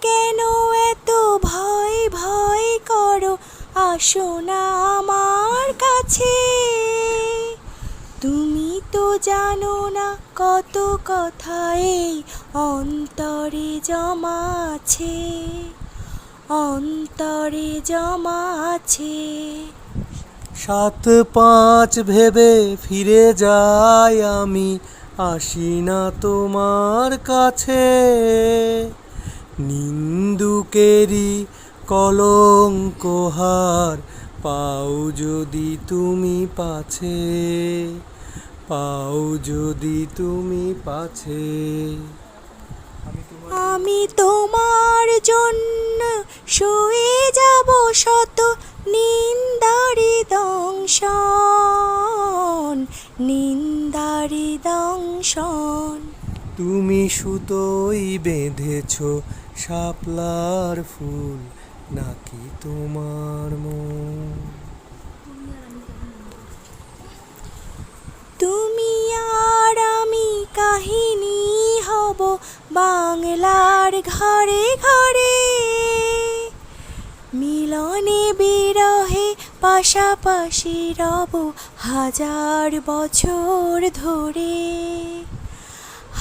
কেন এত ভয় ভয় করো, আসো না আমার কাছে। তুমি তো জানো না কত কথা এই অন্তরে জমা আছে, অন্তরে জমা আছে। 7-5 ভেবে ফিরে যাই আমি, আসি না তোমার কাছে। নিন্দুকেরই কলঙ্ক হার পাও যদি তুমি পাছে, পাও যদি তুমি পাছে। আমি তোমার জন্য সয়ে যাব শত নিন্দারি দংশন, নিন্দারি দংশন। তুমি সুতোই বেঁধেছ শাপলার ফুল, নাকি তোমার মন? তুমি আর আমি কাহিনী হব বাংলার ঘরে ঘরে, মিলনে বিরহে পাশাপাশি রব হাজার বছর ধরে,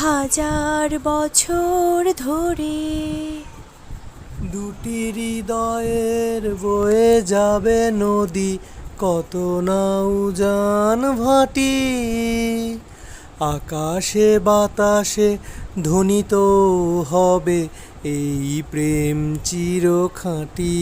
হাজার বছর ধরে। দুটি হৃদয়ের বয়ে যাবে নদী, কত নাউজান ভাটি। আকাশে বাতাসে ধ্বনিত হবে এই প্রেম চির খাঁটি।